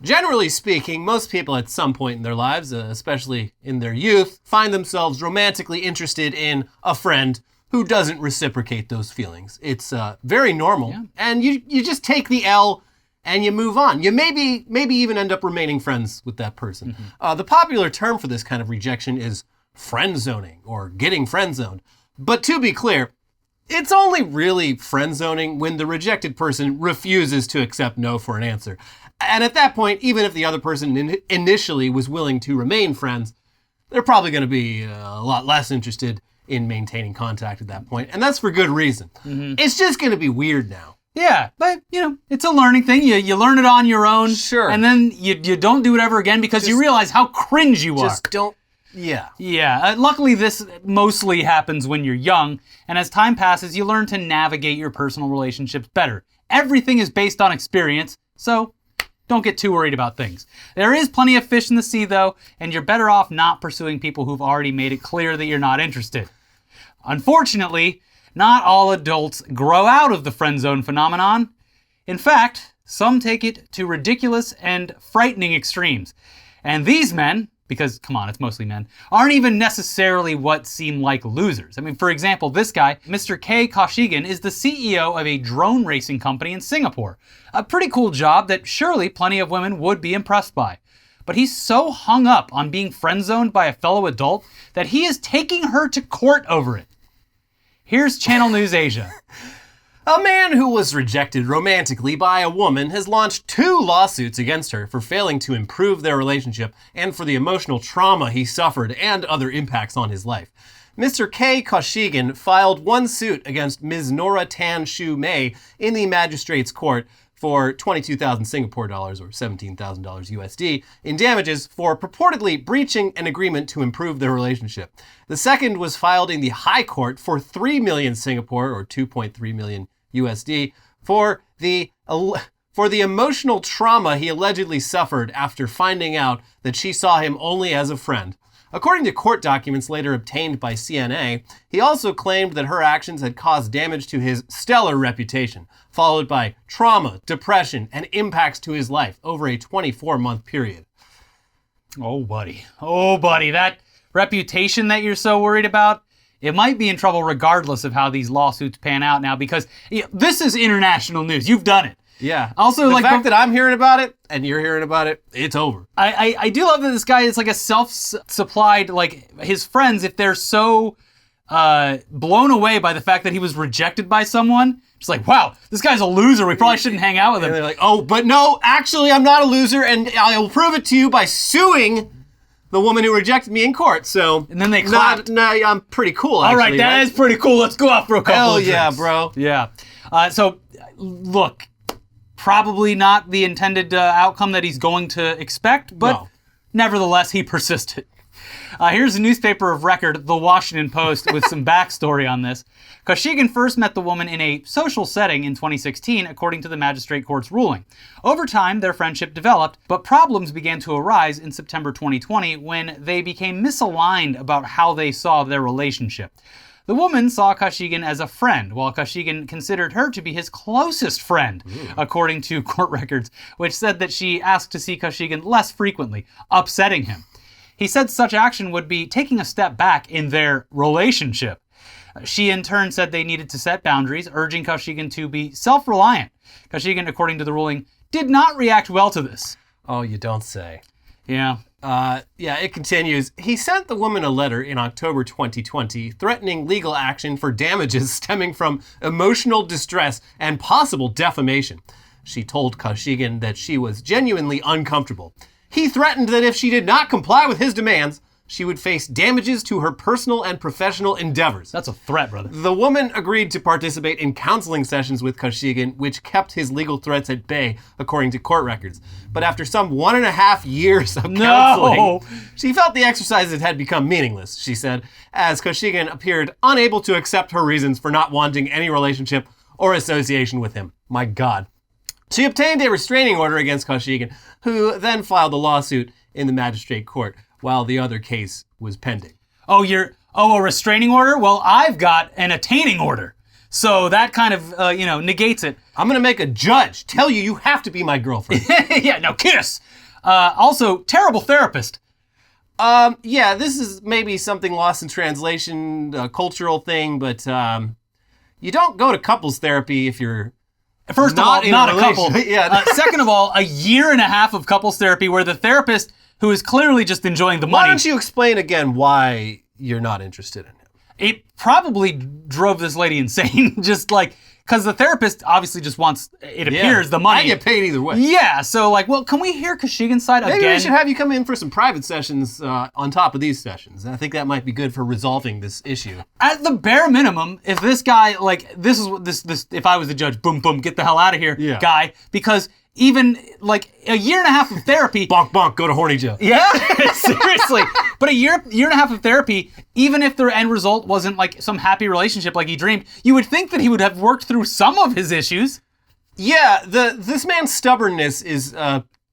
Generally speaking, most people at some point in their lives, especially in their youth, find themselves romantically interested in a friend who doesn't reciprocate those feelings. It's very normal, and you just take the L and you move on. You maybe even end up remaining friends with that person. The popular term for this kind of rejection is friendzoning or getting friendzoned. But to be clear, it's only really friendzoning when the rejected person refuses to accept no for an answer. And at that point, even if the other person initially was willing to remain friends, they're probably going to be a lot less interested in maintaining contact at that point. And that's for good reason. It's just going to be weird now. Yeah, but, it's a learning thing. You learn it on your own. Sure. And then you don't do it ever again because you realize how cringe you are. Just don't. Yeah. Yeah. Luckily, this mostly happens when you're young. And as time passes, you learn to navigate your personal relationships better. Everything is based on experience, so don't get too worried about things. There is plenty of fish in the sea, though, and you're better off not pursuing people who've already made it clear that you're not interested. Unfortunately, not all adults grow out of the friend zone phenomenon. In fact, some take it to ridiculous and frightening extremes. And these men, because, come on, it's mostly men, aren't even necessarily what seem like losers. I mean, for example, this guy, Mr. K. Koshigan, is the CEO of a drone racing company in Singapore. A pretty cool job that surely plenty of women would be impressed by. But he's so hung up on being friend-zoned by a fellow adult that he is taking her to court over it. Here's Channel News Asia. A man who was rejected romantically by a woman has launched 2 lawsuits against her for failing to improve their relationship and for the emotional trauma he suffered and other impacts on his life. Mr. K. Koshigan filed 1 suit against Ms. Nora Tan Shu Mei in the magistrate's court for 22,000 Singapore dollars or $17,000 USD in damages for purportedly breaching an agreement to improve their relationship. The second was filed in the High Court for 3 million Singapore or 2.3 million USD for the emotional trauma he allegedly suffered after finding out that she saw him only as a friend. According to court documents later obtained by CNA, he also claimed that her actions had caused damage to his stellar reputation, followed by trauma, depression, and impacts to his life over a 24-month period. Oh, buddy, that reputation that you're so worried about, it might be in trouble regardless of how these lawsuits pan out now because this is international news. You've done it. Yeah. Also, the fact that I'm hearing about it and you're hearing about it, it's over. I do love that this guy is like a self-supplied, like his friends, if they're so blown away by the fact that he was rejected by someone, it's like, wow, this guy's a loser. We probably shouldn't hang out with him. And they're like, oh, but no, actually, I'm not a loser, and I will prove it to you by suing the woman who rejected me in court. So, and then they clapped. I'm pretty cool, actually. All right, that is pretty cool. Let's go out for a couple Hell of drinks. yeah, bro. Yeah. So, look, probably not the intended outcome that he's going to expect, but nevertheless, he persisted. Here's a newspaper of record, The Washington Post, with some backstory on this. Koshigan first met the woman in a social setting in 2016, according to the magistrate court's ruling. Over time, their friendship developed, but problems began to arise in September 2020 when they became misaligned about how they saw their relationship. The woman saw Koshigan as a friend, while Koshigan considered her to be his closest friend, according to court records, which said that she asked to see Koshigan less frequently, upsetting him. He said such action would be taking a step back in their relationship. She in turn said they needed to set boundaries, urging Koshigan to be self-reliant. Koshigan, according to the ruling, did not react well to this. Oh, you don't say. Yeah. It continues. He sent the woman a letter in October 2020 threatening legal action for damages stemming from emotional distress and possible defamation. She told Koshigan that she was genuinely uncomfortable. He threatened that if she did not comply with his demands, she would face damages to her personal and professional endeavors. That's a threat, brother. The woman agreed to participate in counseling sessions with Koshigan, which kept his legal threats at bay, according to court records. But after some 1.5 years of counseling, she felt the exercises had become meaningless, she said, as Koshigan appeared unable to accept her reasons for not wanting any relationship or association with him. My God. She obtained a restraining order against Koshigan, who then filed a lawsuit in the magistrate court while the other case was pending. A restraining order? Well, I've got an attaining order. So that kind of, negates it. I'm going to make a judge tell you have to be my girlfriend. Yeah, now kiss. Also, terrible therapist. Yeah, this is maybe something lost in translation, a cultural thing, but you don't go to couples therapy if you're First of all, not a couple. Yeah. Second of all, a year and a half of couples therapy where the therapist, who is clearly just enjoying the money. Why don't you explain again why you're not interested in him? It probably drove this lady insane. Just like, because the therapist obviously just wants, it appears, the money. I get paid either way. Yeah, so like, well, can we hear Koshigin's side again? Maybe we should have you come in for some private sessions on top of these sessions. I think that might be good for resolving this issue. At the bare minimum, if this guy, like, this is what this, if I was the judge, boom, boom, get the hell out of here, guy, because even like a year and a half of therapy. Bonk, bonk, go to horny jail. Yeah, seriously. But a year and a half of therapy, even if the end result wasn't like some happy relationship like he dreamed, you would think that he would have worked through some of his issues. Yeah, this man's stubbornness is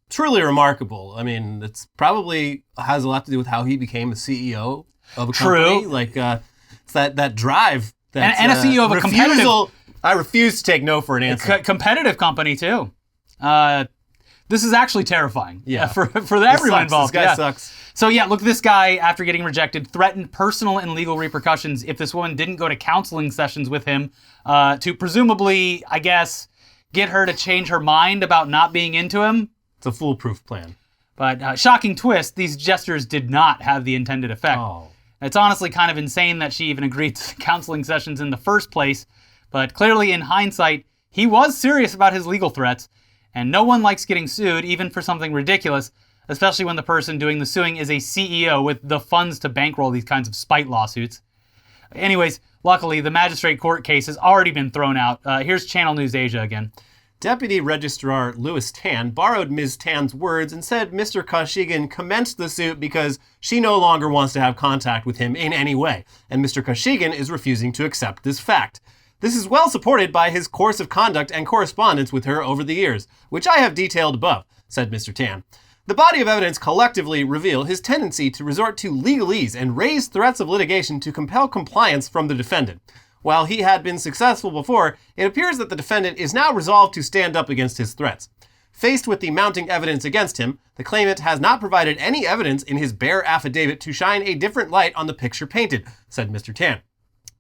truly remarkable. I mean, it's probably has a lot to do with how he became a CEO of a company. Like, it's that drive. That, and a CEO of a competitive. I refuse to take no for an answer. Competitive company too. This is actually terrifying. Yeah. For everyone involved. This guy sucks. So yeah, look, this guy, after getting rejected, threatened personal and legal repercussions if this woman didn't go to counseling sessions with him to presumably, I guess, get her to change her mind about not being into him. It's a foolproof plan. But shocking twist, these gestures did not have the intended effect. Oh. It's honestly kind of insane that she even agreed to counseling sessions in the first place. But clearly, in hindsight, he was serious about his legal threats. And no one likes getting sued, even for something ridiculous, especially when the person doing the suing is a CEO with the funds to bankroll these kinds of spite lawsuits. Anyways, luckily, the magistrate court case has already been thrown out. Here's Channel News Asia again. Deputy Registrar Louis Tan borrowed Ms. Tan's words and said Mr. Koshigin commenced the suit because she no longer wants to have contact with him in any way, and Mr. Koshigin is refusing to accept this fact. This is well supported by his course of conduct and correspondence with her over the years, which I have detailed above, said Mr. Tan. The body of evidence collectively reveal his tendency to resort to legalese and raise threats of litigation to compel compliance from the defendant. While he had been successful before, it appears that the defendant is now resolved to stand up against his threats. Faced with the mounting evidence against him, the claimant has not provided any evidence in his bare affidavit to shine a different light on the picture painted, said Mr. Tan.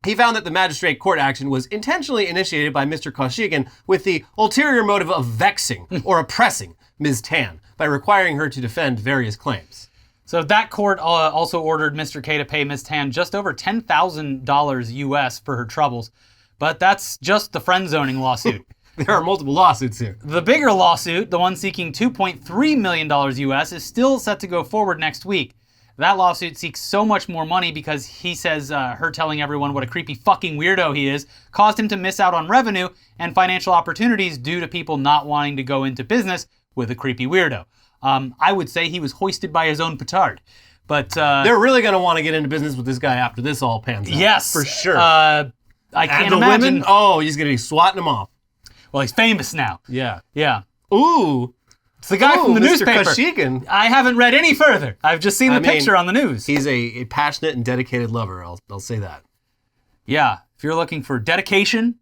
He found that the magistrate court action was intentionally initiated by Mr. Koshigin with the ulterior motive of vexing or oppressing Ms. Tan by requiring her to defend various claims. So that court also ordered Mr. K to pay Ms. Tan just over $10,000 US for her troubles. But that's just the friendzoning lawsuit. There are multiple lawsuits here. The bigger lawsuit, the one seeking $2.3 million US, is still set to go forward next week. That lawsuit seeks so much more money because he says her telling everyone what a creepy fucking weirdo he is caused him to miss out on revenue and financial opportunities due to people not wanting to go into business with a creepy weirdo. I would say he was hoisted by his own petard. But they're really going to want to get into business with this guy after this all pans out. Yes. For sure. I can't imagine. Women, oh, he's going to be swatting them off. Well, he's famous now. Yeah. Yeah. Ooh. It's the guy from the Mr. newspaper. Koshigin. I haven't read any further. I've just seen the picture on the news. He's a passionate and dedicated lover. I'll say that. Yeah. If you're looking for dedication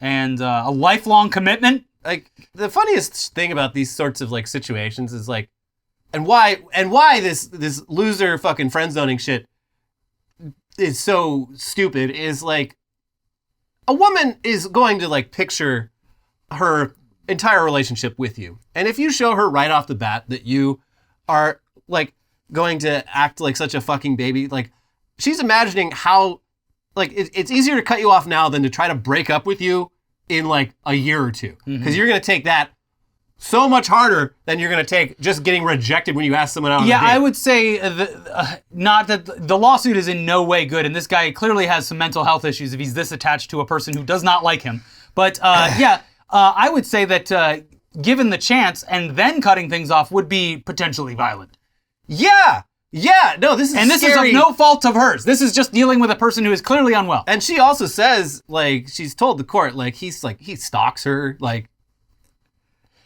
and a lifelong commitment. Like, the funniest thing about these sorts of like situations is like, and why this loser fucking friendzoning shit is so stupid is like, a woman is going to like picture her entire relationship with you. And if you show her right off the bat that you are like going to act like such a fucking baby, like she's imagining how like it's easier to cut you off now than to try to break up with you in like a year or two. Because you're going to take that so much harder than you're going to take just getting rejected when you ask someone out on a date. I would say not that the lawsuit is in no way good, and this guy clearly has some mental health issues if he's this attached to a person who does not like him. But I would say that given the chance and then cutting things off would be potentially violent. Yeah. No, this is And this scary. is of no fault of hers. This is just dealing with a person who is clearly unwell. And she also says, like, she's told the court, like, he stalks her, like.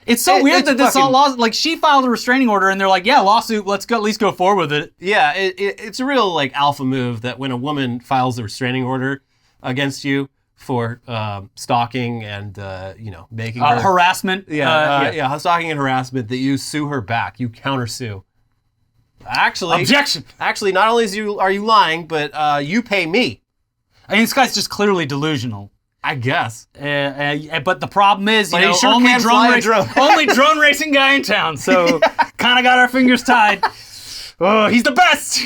It's so weird that this all like she filed a restraining order and they're like, yeah, lawsuit, let's go at least go forward with it. Yeah, it's a real like alpha move that when a woman files a restraining order against you for stalking and making her harassment. Stalking and harassment. That you sue her back. You countersue. Actually, objection. Actually, not only are you lying, but you pay me. I mean, this guy's just clearly delusional. I guess. But the problem is, he sure only can fly a drone. only drone racing guy in town. So kind of got our fingers tied. Oh, he's the best.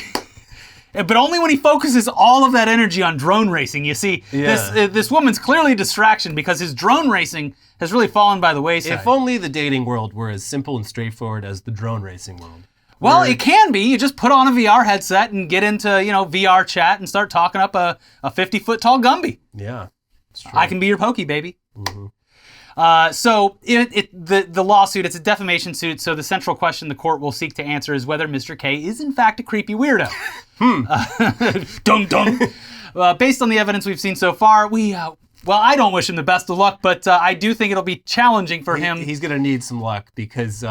But only when he focuses all of that energy on drone racing. You see, this woman's clearly a distraction because his drone racing has really fallen by the wayside. If only the dating world were as simple and straightforward as the drone racing world. Well, it can be. You just put on a VR headset and get into, VR chat and start talking up a 50-foot tall Gumby. Yeah, it's true. I can be your pokey, baby. Mm-hmm. So the lawsuit, it's a defamation suit, so the central question the court will seek to answer is whether Mr. K is in fact a creepy weirdo. Dum dum. Based on the evidence we've seen so far, I don't wish him the best of luck, but I do think it'll be challenging for him. He's going to need some luck because,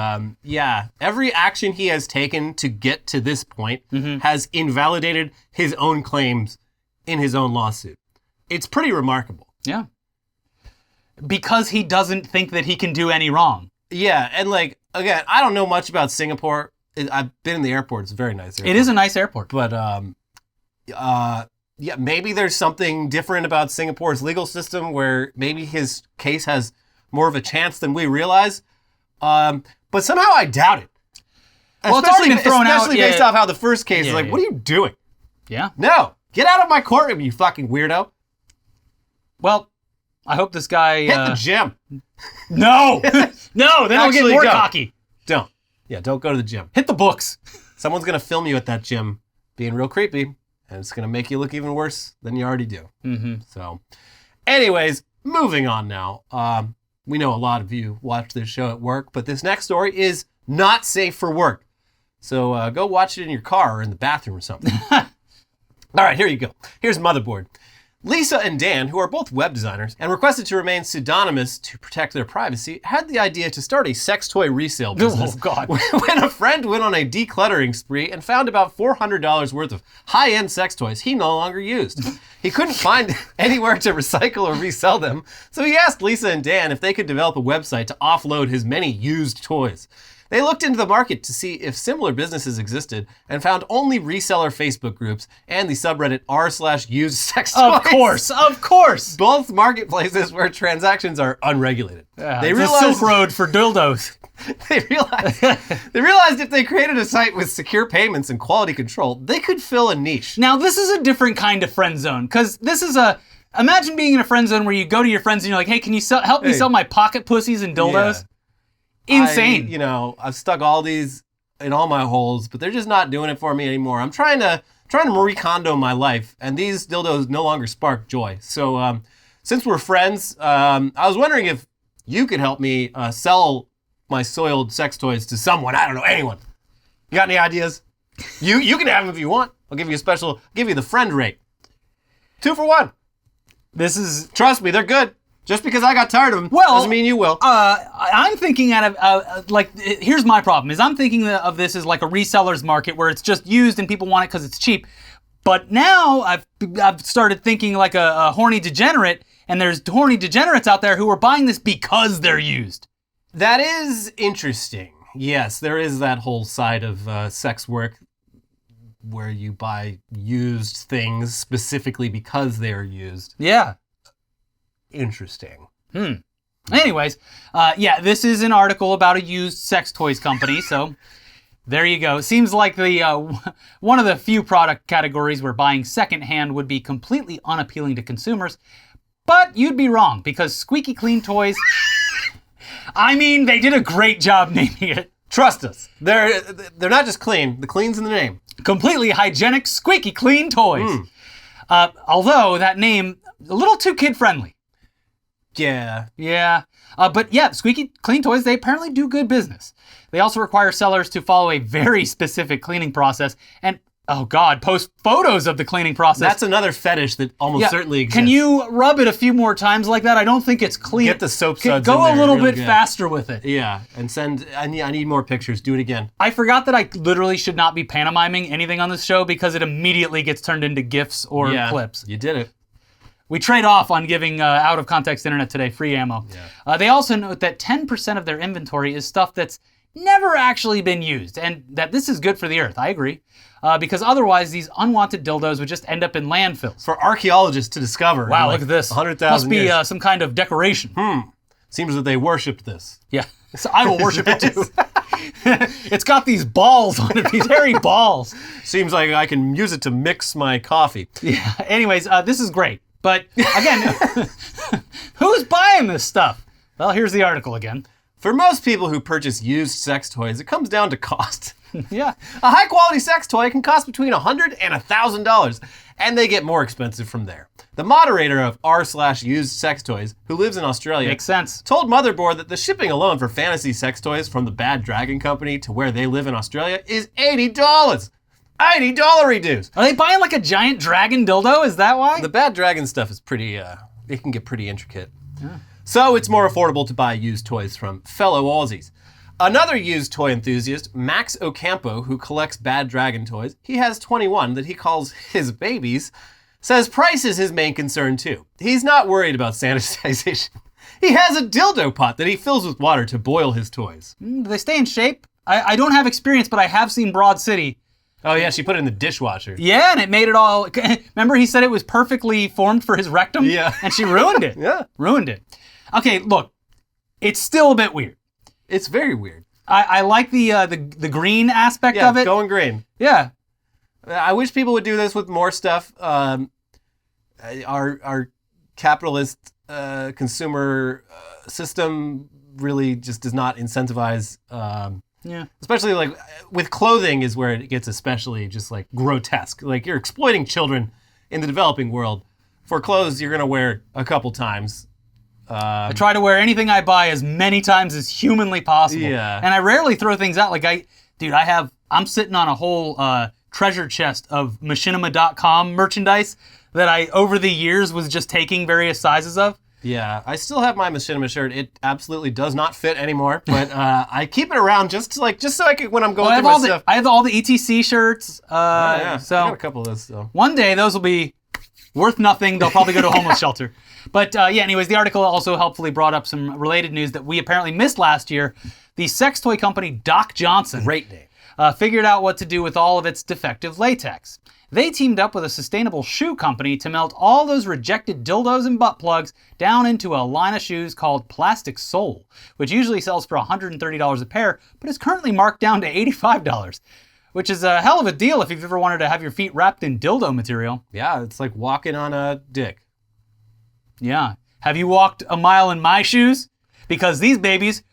every action he has taken to get to this point has invalidated his own claims in his own lawsuit. It's pretty remarkable. Yeah. Because he doesn't think that he can do any wrong. Yeah, and again, I don't know much about Singapore. I've been in the airport. It's a very nice airport. It is a nice airport. But, maybe there's something different about Singapore's legal system where maybe his case has more of a chance than we realize. But somehow I doubt it. Well, it's already been thrown out. Especially based off how the first case is what are you doing? Yeah. No. Get out of my courtroom, you fucking weirdo. Well, I hope this guy... Hit the gym. No! No, then I'll get more cocky. Don't. Yeah, don't go to the gym. Hit the books. Someone's going to film you at that gym being real creepy, and it's going to make you look even worse than you already do. Mm-hmm. So, anyways, moving on now. We know a lot of you watch this show at work, but this next story is not safe for work. So go watch it in your car or in the bathroom or something. All right, here you go. Here's Motherboard. Lisa and Dan, who are both web designers and requested to remain pseudonymous to protect their privacy, had the idea to start a sex toy resale business. Oh, God. When a friend went on a decluttering spree and found about $400 worth of high-end sex toys he no longer used. He couldn't find anywhere to recycle or resell them, so he asked Lisa and Dan if they could develop a website to offload his many used toys. They looked into the market to see if similar businesses existed and found only reseller Facebook groups and the subreddit r/used sex toys. Of course. Both marketplaces where transactions are unregulated. They realized the Silk Road for dildos. They realized if they created a site with secure payments and quality control, they could fill a niche. Now, this is a different kind of friend zone, because this is imagine being in a friend zone where you go to your friends and you're like, hey, can you help me sell my pocket pussies and dildos? Yeah. Insane. I've stuck all these in all my holes, but they're just not doing it for me anymore. I'm trying to Marie Kondo my life, and these dildos no longer spark joy. So since we're friends, I was wondering if you could help me sell my soiled sex toys to someone. I don't know, anyone. You got any ideas? You can have them if you want. I'll give you the friend rate. 2 for 1. Trust me, they're good. Just because I got tired of them doesn't mean you will. I'm thinking here's my problem, is I'm thinking of this as like a reseller's market where it's just used and people want it because it's cheap. But now I've started thinking like a horny degenerate, and there's horny degenerates out there who are buying this because they're used. That is interesting. Yes, there is that whole side of sex work where you buy used things specifically because they're used. Yeah. Interesting. Anyways, this is an article about a used sex toys company, so there you go. Seems like the one of the few product categories where buying secondhand would be completely unappealing to consumers, but you'd be wrong, because squeaky clean toys, I mean, they did a great job naming it. Trust us. They're not just clean. The clean's in the name. Completely hygienic, squeaky clean toys. Although that name, a little too kid-friendly. Yeah. Yeah. Squeaky clean toys, they apparently do good business. They also require sellers to follow a very specific cleaning process and, post photos of the cleaning process. That's another fetish that almost certainly exists. Can you rub it a few more times like that? I don't think it's clean. Get the soap suds Go in there a little bit faster with it. Yeah, and I need more pictures. Do it again. I forgot that I literally should not be pantomiming anything on this show because it immediately gets turned into GIFs or clips. You did it. We trade off on giving out of context internet today free ammo. Yeah. They also note that 10% of their inventory is stuff that's never actually been used, and that this is good for the earth. I agree. Because otherwise, these unwanted dildos would just end up in landfills. For archaeologists to discover. Wow, look at this. 100,000 Must be years. some kind of decoration. Seems that they worshipped this. Yeah, so I will worship it too. It's got these balls on it, these hairy balls. Seems like I can use it to mix my coffee. Yeah. Anyways, this is great. But again, who's buying this stuff? Well, here's the article again. For most people who purchase used sex toys, it comes down to cost. Yeah. A high-quality sex toy can cost between $100 and $1,000, and they get more expensive from there. The moderator of r/used sex toys, who lives in Australia, Makes sense. told Motherboard that the shipping alone for fantasy sex toys from the Bad Dragon Company to where they live in Australia is $80. $80 dues. Are they buying like a giant dragon dildo? Is that why? The Bad Dragon stuff is pretty, it can get pretty intricate. Yeah. So it's more affordable to buy used toys from fellow Aussies. Another used toy enthusiast, Max Ocampo, who collects Bad Dragon toys, he has 21 that he calls his babies, says price is his main concern too. He's not worried about sanitization. He has a dildo pot that he fills with water to boil his toys. Do they stay in shape? I don't have experience, but I have seen Broad City. Oh yeah, she put it in the dishwasher. Yeah, and it made it all... Remember he said it was perfectly formed for his rectum? Yeah. And she ruined it. Yeah. Ruined it. Okay, look, it's still a bit weird. It's very weird. I like the green aspect of it. Going green. Yeah. I wish people would do this with more stuff. Our capitalist consumer system really just does not incentivize. Yeah. Especially like with clothing is where it gets especially just like grotesque. Like you're exploiting children in the developing world for clothes you're gonna wear a couple times. I try to wear anything I buy as many times as humanly possible. Yeah. And I rarely throw things out. Like I'm sitting on a whole treasure chest of machinima.com merchandise that I, over the years, was just taking various sizes of. Yeah, I still have my machinima shirt. It absolutely does not fit anymore, but I keep it around just so I can, when I'm going through my stuff. I have all the ETC shirts. Yeah, so I got a couple of those still. One day those will be worth nothing. They'll probably go to a homeless shelter. But anyways, the article also helpfully brought up some related news that we apparently missed last year. The sex toy company Doc Johnson Great name. Figured out what to do with all of its defective latex. They teamed up with a sustainable shoe company to melt all those rejected dildos and butt plugs down into a line of shoes called Plastic Soul, which usually sells for $130 a pair, but is currently marked down to $85, which is a hell of a deal if you've ever wanted to have your feet wrapped in dildo material. Yeah, it's like walking on a dick. Yeah. Have you walked a mile in my shoes? Because these babies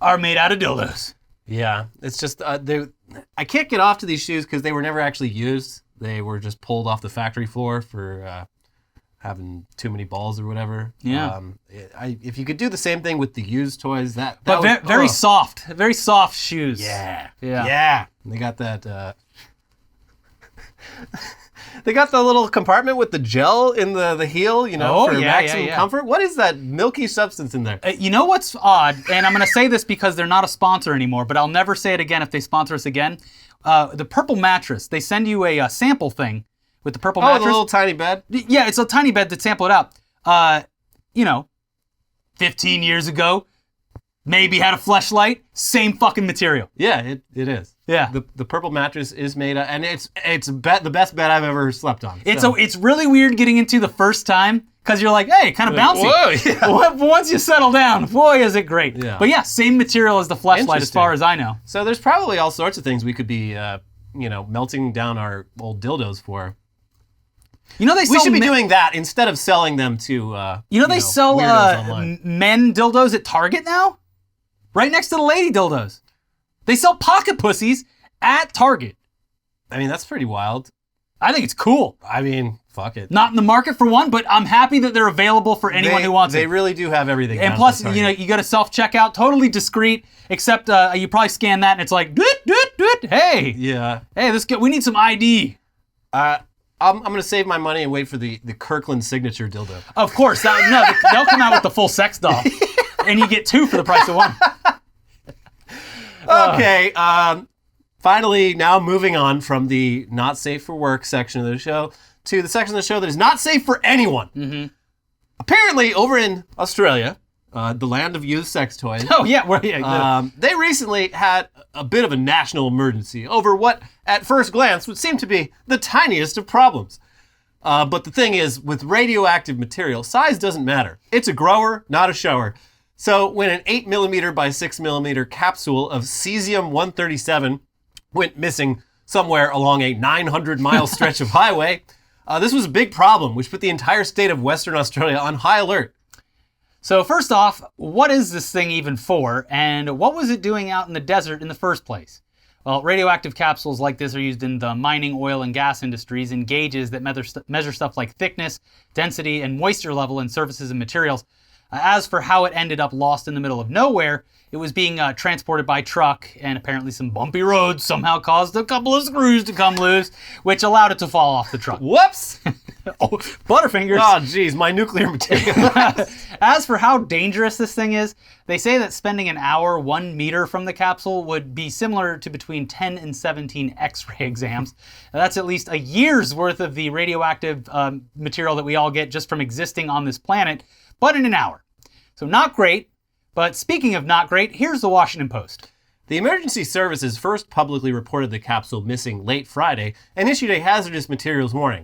are made out of dildos. Yeah, it's just, I can't get off to these shoes because they were never actually used. They were just pulled off the factory floor for having too many balls or whatever. Yeah. If you could do the same thing with the used toys, that but would, very soft shoes. Yeah. Yeah. Yeah. They got that, they got the little compartment with the gel in the heel, for maximum comfort. What is that milky substance in there? You know what's odd, and I'm going to say this because they're not a sponsor anymore, but I'll never say it again if they sponsor us again. The purple mattress, they send you a sample thing with the purple mattress. Oh, the little tiny bed? Yeah, it's a tiny bed to sample it out. 15 years ago, maybe had a fleshlight, same fucking material. Yeah, it is. Yeah. The purple mattress is made and it's the best bed I've ever slept on. It's really weird getting into the first time because you're like, hey, kind of bouncy. Whoa, yeah. But once you settle down, boy, is it great. Yeah. But yeah, same material as the fleshlight as far as I know. So there's probably all sorts of things we could be, melting down our old dildos for. They we should be doing that instead of selling them to, they sell men dildos at Target now? Right next to the lady dildos. They sell pocket pussies at Target. I mean, that's pretty wild. I think it's cool. I mean, fuck it. Not in the market for one, but I'm happy that they're available for anyone who wants it. They really do have everything. And plus, you got a self-checkout, totally discreet, except you probably scan that and it's like, doot, hey. Yeah. Hey, we need some ID. I'm going to save my money and wait for the Kirkland signature dildo. Of course. They'll come out with the full sex doll. And you get two for the price of one. Okay. Finally, now moving on from the not safe for work section of the show to the section of the show that is not safe for anyone. Mm-hmm. Apparently, over in Australia, the land of used sex toys. Oh, yeah. They recently had a bit of a national emergency over what, at first glance, would seem to be the tiniest of problems. But the thing is, with radioactive material, size doesn't matter. It's a grower, not a shower. So when an 8mm by 6mm capsule of cesium-137 went missing somewhere along a 900-mile stretch of highway, this was a big problem, which put the entire state of Western Australia on high alert. So first off, what is this thing even for, and what was it doing out in the desert in the first place? Well, radioactive capsules like this are used in the mining, oil, and gas industries in gauges that measure stuff like thickness, density, and moisture level in surfaces and materials. As for how it ended up lost in the middle of nowhere, it was being transported by truck, and apparently some bumpy roads somehow caused a couple of screws to come loose, which allowed it to fall off the truck. Whoops! Oh, Butterfingers. Oh, geez, my nuclear material. As for how dangerous this thing is, they say that spending an hour 1 meter from the capsule would be similar to between 10 and 17 X-ray exams. Now, that's at least a year's worth of the radioactive material that we all get just from existing on this planet, but in an hour. So not great, but speaking of not great, here's the Washington Post. The emergency services first publicly reported the capsule missing late Friday and issued a hazardous materials warning.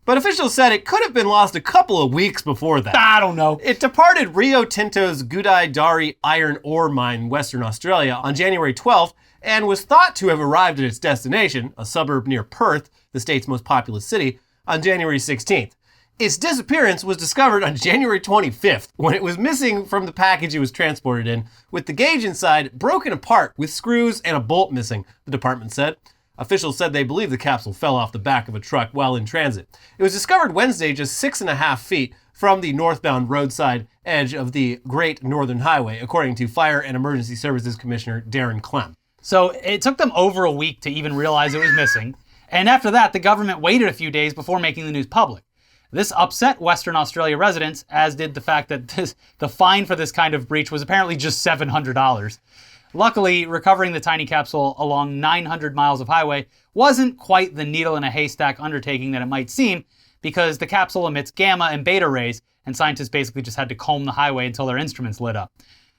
But officials said it could have been lost a couple of weeks before that. I don't know. It departed Rio Tinto's Gudai-Darri iron ore mine in Western Australia on January 12th and was thought to have arrived at its destination, a suburb near Perth, the state's most populous city, on January 16th. Its disappearance was discovered on January 25th when it was missing from the package it was transported in, with the gauge inside broken apart with screws and a bolt missing, the department said. Officials said they believe the capsule fell off the back of a truck while in transit. It was discovered Wednesday just 6.5 feet from the northbound roadside edge of the Great Northern Highway, according to Fire and Emergency Services Commissioner Darren Clem. So it took them over a week to even realize it was missing, and after that, the government waited a few days before making the news public. This upset Western Australia residents, as did the fact that the fine for this kind of breach was apparently just $700. Luckily, recovering the tiny capsule along 900 miles of highway wasn't quite the needle in a haystack undertaking that it might seem, because the capsule emits gamma and beta rays, and scientists basically just had to comb the highway until their instruments lit up.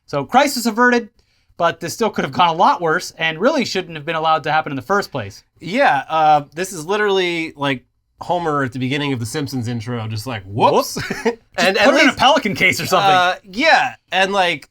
So crisis averted, but this still could have gone a lot worse and really shouldn't have been allowed to happen in the first place. Yeah, this is literally like Homer at the beginning of the Simpsons intro, just like, whoops. and put it in a pelican case or something. Yeah, and like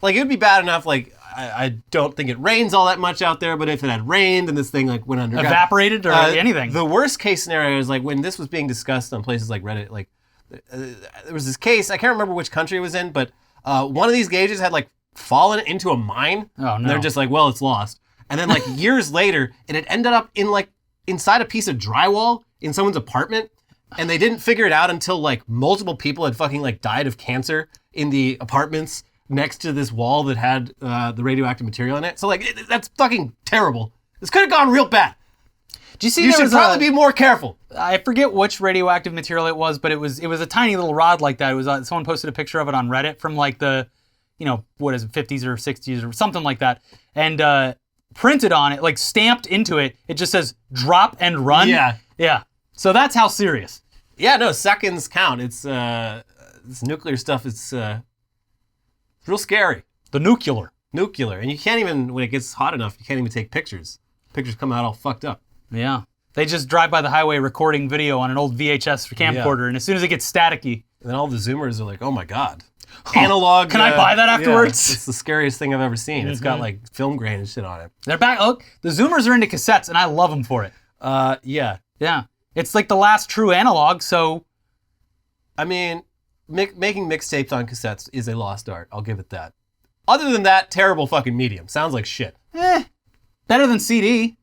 it would be bad enough, like, I don't think it rains all that much out there, but if it had rained and this thing like went underground. Evaporated or anything. The worst case scenario is like when this was being discussed on places like Reddit, like there was this case, I can't remember which country it was in, but one of these gauges had like fallen into a mine. Oh, no. And they're just like, well, it's lost. And then like years later, it had ended up in like inside a piece of drywall in someone's apartment. And they didn't figure it out until like multiple people had fucking like died of cancer in the apartments next to this wall that had the radioactive material in it. So like, that's fucking terrible. This could have gone real bad. Do you see? You should probably be more careful. I forget which radioactive material it was, but it was a tiny little rod like that. It was someone posted a picture of it on Reddit from like the, what is it, 50s or 60s or something like that, and printed on it, like stamped into it. It just says "drop and run." Yeah. So that's how serious. Yeah, no, seconds count. It's this nuclear stuff. It's real scary. The nuclear, and you can't even, when it gets hot enough, you can't even take pictures. Pictures come out all fucked up. Yeah. They just drive by the highway recording video on an old VHS camcorder, and as soon as it gets staticky. And then all the Zoomers are like, oh my God. Analog. Can I buy that afterwards? Yeah, it's the scariest thing I've ever seen. It's got like film grain and shit on it. They're back. Look, the Zoomers are into cassettes, and I love them for it. Yeah. Yeah. It's like the last true analog, so. I mean, making mixtapes on cassettes is a lost art. I'll give it that. Other than that, terrible fucking medium. Sounds like shit. Better than CD.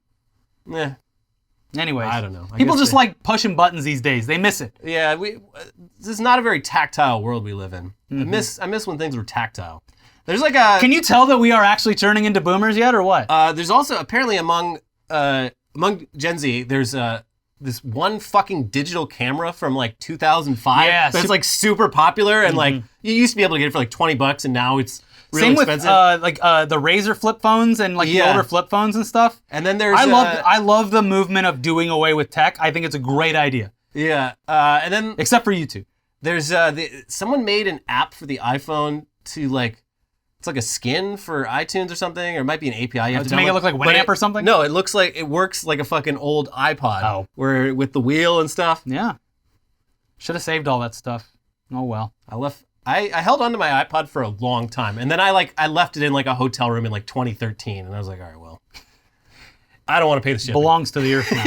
Anyways. I don't know. People just like pushing buttons these days. They miss it. Yeah, this is not a very tactile world we live in. Mm-hmm. I miss when things were tactile. There's like a... Can you tell that we are actually turning into boomers yet, or what? There's also, apparently among Gen Z, there's this one fucking digital camera from like 2005. Yeah. That's like super popular, and like you used to be able to get it for like $20, and now it's really expensive. Same with the Razr flip phones and like the older flip phones and stuff. And then there's I love the movement of doing away with tech. I think it's a great idea. Yeah. And then except for YouTube. There's someone made an app for the iPhone to like, it's like a skin for iTunes or something, or it might be an API. You have to make it look like Winamp or something? No, it looks like it works like a fucking old iPod, where with the wheel and stuff. Yeah, should have saved all that stuff. Oh well. I held onto my iPod for a long time, and then I left it in like a hotel room in like 2013, and I was like, all right, well, I don't want to pay the shipping. Belongs to the earth now.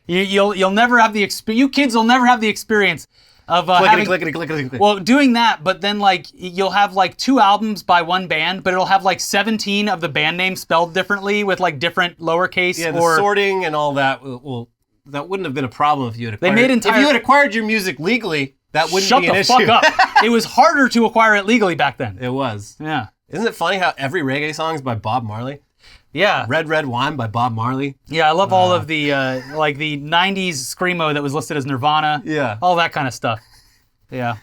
Yeah. You'll never have the experience. You kids will never have the experience of clickety. Well, doing that, but then like you'll have like 2 albums by one band, but it'll have like 17 of the band names spelled differently with like different lowercase. Yeah, the sorting and all that. Well, that wouldn't have been a problem if you had acquired. If you had acquired your music legally, that wouldn't be an issue. Shut the fuck up. It was harder to acquire it legally back then. It was. Yeah. Isn't it funny how every reggae song is by Bob Marley? Yeah. Red Red Wine by Bob Marley. Yeah, I love all of the like the 90s screamo that was listed as Nirvana. Yeah. All that kind of stuff. Yeah.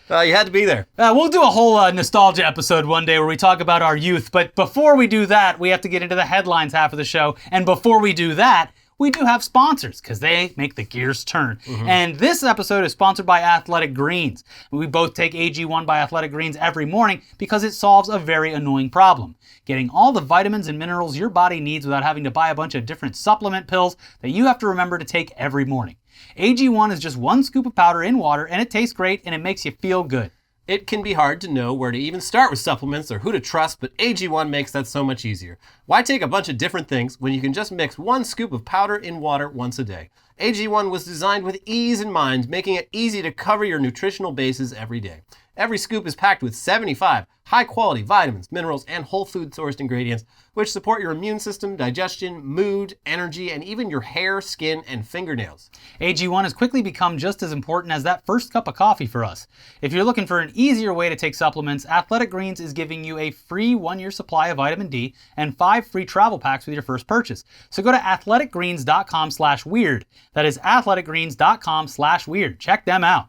You had to be there. We'll do a whole nostalgia episode one day where we talk about our youth. But before we do that, we have to get into the headlines half of the show. And before we do that, we do have sponsors because they make the gears turn. Mm-hmm. And this episode is sponsored by Athletic Greens. We both take AG1 by Athletic Greens every morning because it solves a very annoying problem. Getting all the vitamins and minerals your body needs without having to buy a bunch of different supplement pills that you have to remember to take every morning. AG1 is just 1 scoop of powder in water, and it tastes great, and it makes you feel good. It can be hard to know where to even start with supplements or who to trust, but AG1 makes that so much easier. Why take a bunch of different things when you can just mix 1 scoop of powder in water once a day? AG1 was designed with ease in mind, making it easy to cover your nutritional bases every day. Every scoop is packed with 75 high-quality vitamins, minerals, and whole food-sourced ingredients, which support your immune system, digestion, mood, energy, and even your hair, skin, and fingernails. AG1 has quickly become just as important as that first cup of coffee for us. If you're looking for an easier way to take supplements, Athletic Greens is giving you a free 1-year supply of vitamin D and 5 free travel packs with your first purchase. So go to athleticgreens.com/weird. That is athleticgreens.com/weird. Check them out.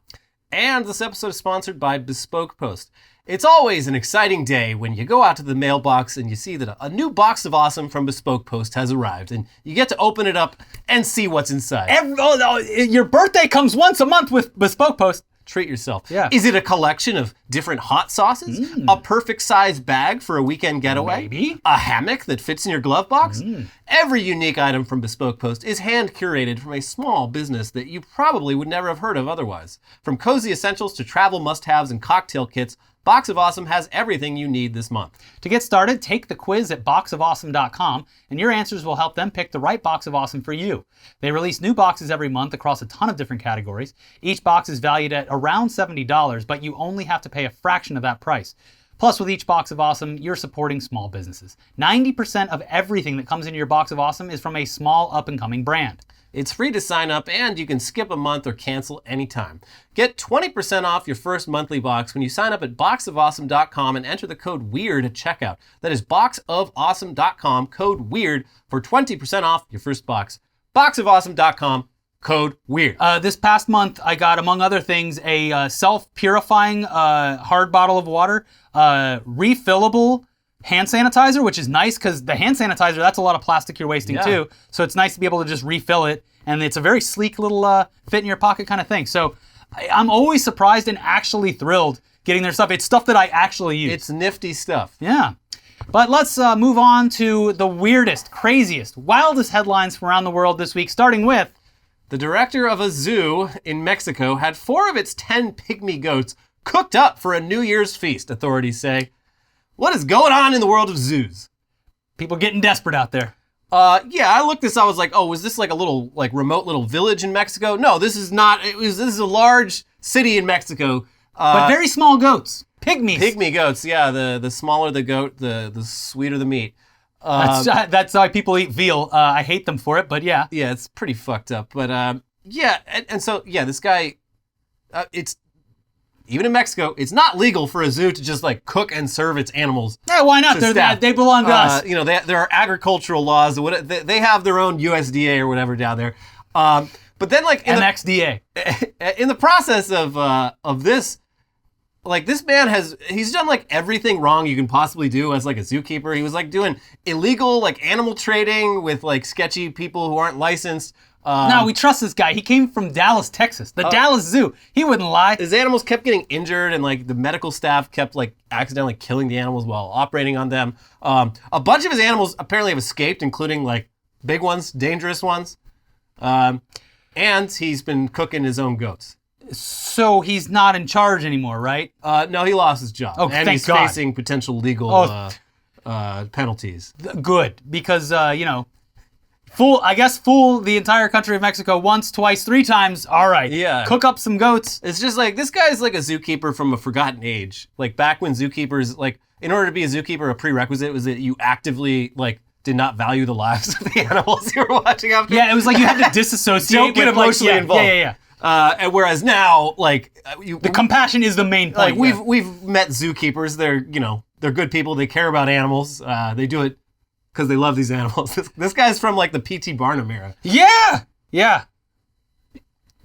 And this episode is sponsored by Bespoke Post. It's always an exciting day when you go out to the mailbox and you see that a new box of awesome from Bespoke Post has arrived, and you get to open it up and see what's inside. Your birthday comes once a month with Bespoke Post. Treat yourself. Yeah. Is it a collection of different hot sauces? A perfect size bag for a weekend getaway? Maybe. A hammock that fits in your glove box? Every unique item from Bespoke Post is hand curated from a small business that you probably would never have heard of otherwise. From cozy essentials to travel must-haves and cocktail kits, Box of Awesome has everything you need this month. To get started, take the quiz at boxofawesome.com, and your answers will help them pick the right Box of Awesome for you. They release new boxes every month across a ton of different categories. Each box is valued at around $70, but you only have to pay a fraction of that price. Plus, with each Box of Awesome, you're supporting small businesses. 90% of everything that comes into your Box of Awesome is from a small up-and-coming brand. It's free to sign up, and you can skip a month or cancel anytime. Get 20% off your first monthly box when you sign up at boxofawesome.com and enter the code WEIRD at checkout. That is boxofawesome.com, code WEIRD, for 20% off your first box. Boxofawesome.com, code WEIRD. This past month, I got, among other things, a self-purifying hard bottle of water, refillable hand sanitizer, which is nice because the hand sanitizer, that's a lot of plastic you're wasting too. So it's nice to be able to just refill it. And it's a very sleek little fit in your pocket kind of thing. So I'm always surprised and actually thrilled getting their stuff. It's stuff that I actually use. It's nifty stuff. Yeah. But let's move on to the weirdest, craziest, wildest headlines from around the world this week, starting with... The director of a zoo in Mexico had 4 of its 10 pygmy goats cooked up for a New Year's feast, authorities say. What is going on in the world of zoos? People getting desperate out there. Yeah, I looked this. I was like, oh, was this like a little, like remote little village in Mexico? No, this is not. This is a large city in Mexico. But very small goats. Pygmies. Pygmy goats. Yeah, the smaller the goat, the sweeter the meat. That's why people eat veal. I hate them for it, but yeah. Yeah, it's pretty fucked up. But yeah, and so yeah, this guy, it's. Even in Mexico, it's not legal for a zoo to just like cook and serve its animals. Yeah, why not? They belong to us. You know, there are agricultural laws. They have their own USDA or whatever down there. But then like MXDA. In the process of this, like this man he's done like everything wrong you can possibly do as like a zookeeper. He was like doing illegal like animal trading with like sketchy people who aren't licensed. No, we trust this guy. He came from Dallas, Texas. The Dallas Zoo. He wouldn't lie. His animals kept getting injured, and like the medical staff kept like accidentally killing the animals while operating on them. A bunch of his animals apparently have escaped, including like big ones, dangerous ones. And he's been cooking his own goats. So he's not in charge anymore, right? No, he lost his job. Oh, and thank he's God. facing potential legal penalties. Good, because, fool the entire country of Mexico once, twice, 3 times. All right. Yeah. Cook up some goats. It's just like, this guy's like a zookeeper from a forgotten age. Like back when zookeepers, like in order to be a zookeeper, a prerequisite was that you actively like did not value the lives of the animals you were watching after. Yeah, it was like you had to disassociate. Don't get with, like, emotionally involved. Yeah. And whereas now, like The compassion is the main point. like we've met zookeepers. They're good people. They care about animals. They do it because they love these animals. This guy's from like the P.T. Barnum era. Yeah. You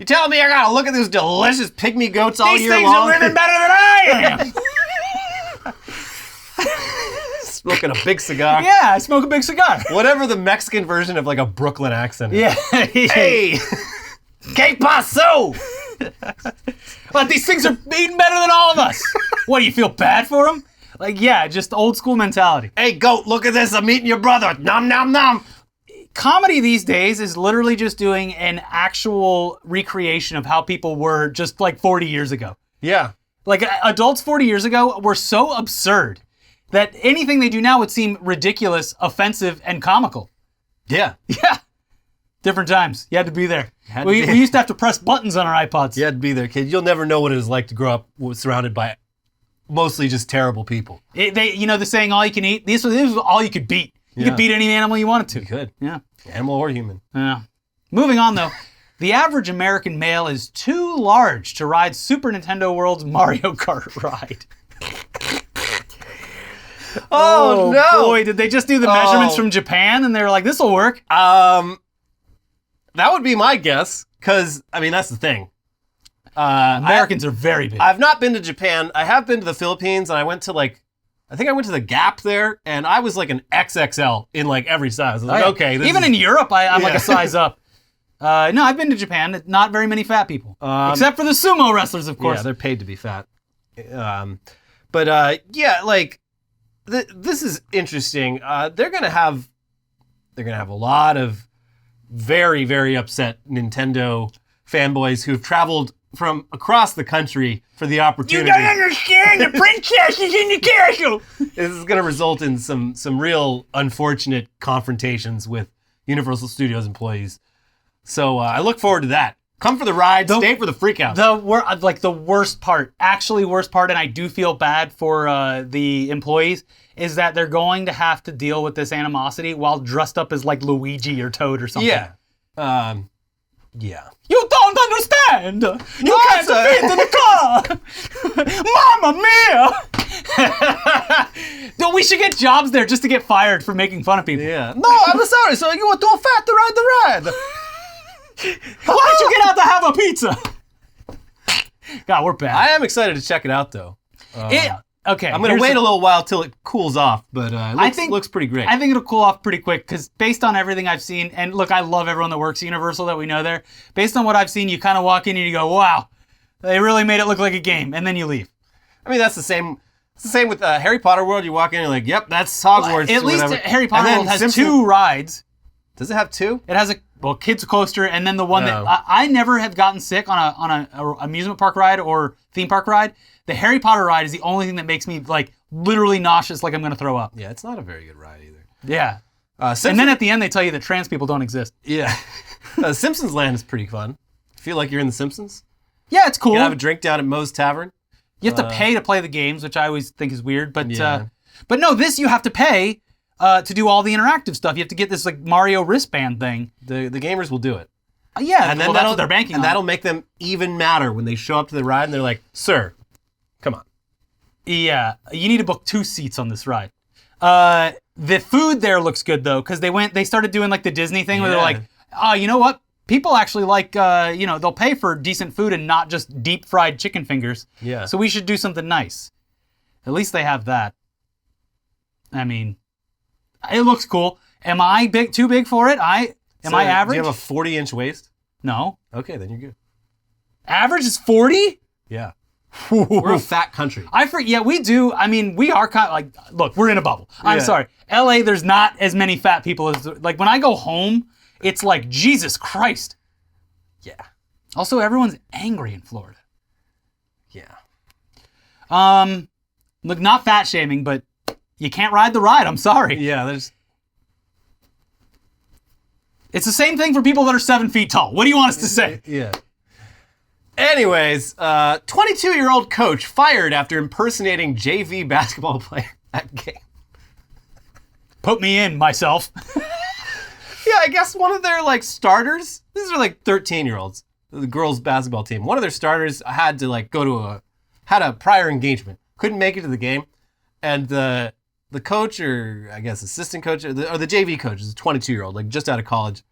telling me I gotta look at these delicious pygmy goats all year long? These things are living better than I am. Smoking a big cigar. Yeah, I smoke a big cigar. Whatever the Mexican version of like a Brooklyn accent is. Yeah. Hey! Que paso? But these things are eating better than all of us. What, do you feel bad for them? Like, yeah, just old school mentality. Hey, goat, look at this. I'm eating your brother. Nom, nom, nom. Comedy these days is literally just doing an actual recreation of how people were just like 40 years ago. Yeah. Like, adults 40 years ago were so absurd that anything they do now would seem ridiculous, offensive, and comical. Yeah. Yeah. Different times. You had to be there. We be. used to have to press buttons on our iPods. You had to be there, kid. You'll never know what it was like to grow up surrounded by mostly just terrible people. The saying, all you can eat, this was all you could beat. You could beat any animal you wanted to. You could. Yeah. Animal or human. Yeah. Moving on, though. The average American male is too large to ride Super Nintendo World's Mario Kart ride. Oh, no. Boy, did they just do the measurements from Japan and they were like, this will work? That would be my guess, because, I mean, that's the thing. Americans are very big. I've not been to Japan. I have been to the Philippines, and I went to I think I went to the Gap there, and I was like an XXL in like every size. I was like, okay. Even in Europe, I'm like a size up. No, I've been to Japan. Not very many fat people. Except for the sumo wrestlers, of course. Yeah, they're paid to be fat. This is interesting. They're gonna have a lot of very, very upset Nintendo fanboys who have traveled from across the country for the opportunity. You don't understand. The princess is in the castle. This is going to result in some real unfortunate confrontations with Universal Studios employees. So I look forward to that. Come for the ride, stay for the freakouts. The worst part, and I do feel bad for the employees, is that they're going to have to deal with this animosity while dressed up as like Luigi or Toad or something. Yeah. Yeah. You don't understand! You can't fit in the car! Mamma mia! No, we should get jobs there just to get fired for making fun of people. Yeah. No, I'm sorry, so you were too fat to ride the ride. Why don't you get out to have a pizza? God, we're bad. I am excited to check it out, though. Okay. I'm going to wait a little while till it cools off, but it looks pretty great. I think it'll cool off pretty quick, because based on everything I've seen, and look, I love everyone that works at Universal that we know there. Based on what I've seen, you kind of walk in and you go, wow, they really made it look like a game, and then you leave. I mean, that's the same. It's the same with Harry Potter World. You walk in and you're like, yep, that's Hogwarts. At least whatever. Harry Potter World has 2 rides. Does it have 2? It has a kids coaster, and then the one that I never have gotten sick on a amusement park ride or theme park ride. The Harry Potter ride is the only thing that makes me like literally nauseous, like I'm going to throw up. Yeah, it's not a very good ride either. Yeah. And then at the end, they tell you that trans people don't exist. Yeah. Simpsons Land is pretty fun. Feel like you're in The Simpsons? Yeah, it's cool. You can have a drink down at Moe's Tavern. You have to pay to play the games, which I always think is weird. But no, this you have to pay to do all the interactive stuff. You have to get this like Mario wristband thing. The gamers will do it. Yeah, and then that's what they're banking on. And that'll make them even madder when they show up to the ride and they're like, sir, come on. Yeah, you need to book 2 seats on this ride. The food there looks good though, because they started doing like the Disney thing where they're like, you know what? People actually like, they'll pay for decent food and not just deep fried chicken fingers. Yeah. So we should do something nice. At least they have that. I mean, it looks cool. Am I too big for it? Am Am I average? Do you have a 40-inch waist? No. Okay, then you're good. Average is 40? Yeah. We're a fat country. Yeah, we do. I mean, we are kind of like, look, we're in a bubble. I'm sorry. LA, there's not as many fat people as, like, when I go home, it's like, Jesus Christ. Yeah. Also, everyone's angry in Florida. Yeah. Look, not fat shaming, but you can't ride the ride. I'm sorry. Yeah, It's the same thing for people that are 7 feet tall. What do you want us to say? Yeah. Anyways, 22-year-old coach fired after impersonating JV basketball player at game. Put me in, myself. Yeah, I guess one of their, like, starters, these are like 13-year-olds, the girls' basketball team. One of their starters had to, like, had a prior engagement, couldn't make it to the game, and the coach, or I guess assistant coach, or the JV coach is a 22-year-old, like, just out of college.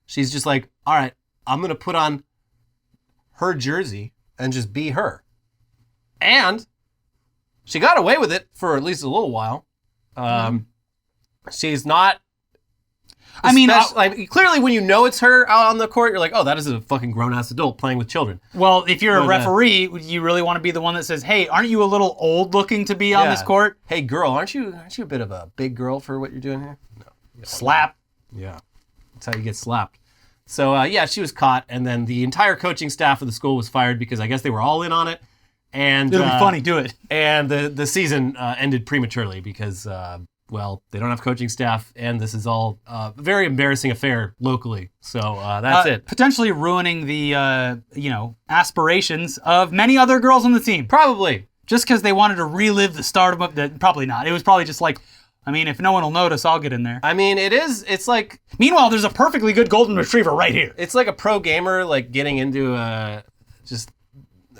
She's just like, all right, I'm going to put on her jersey and just be her. And she got away with it for at least a little while. She's not... I mean, like, clearly when you know it's her out on the court, you're like, oh, that is a fucking grown-ass adult playing with children. Well, if you're a referee, you really want to be the one that says, hey, aren't you a little old-looking to be on this court? Hey, girl, aren't you a bit of a big girl for what you're doing here? No. Slap. Yeah. That's how you get slapped. So, she was caught, and then the entire coaching staff of the school was fired because I guess they were all in on it. And it'll be funny, do it. And the season ended prematurely because, they don't have coaching staff, and this is all a very embarrassing affair locally. So that's it. Potentially ruining the, aspirations of many other girls on the team. Probably. Just because they wanted to relive the stardom of that. Probably not. It was probably just like, I mean, if no one will notice, I'll get in there. I mean, it's like... Meanwhile, there's a perfectly good golden retriever right here. It's like a pro gamer, like, getting into just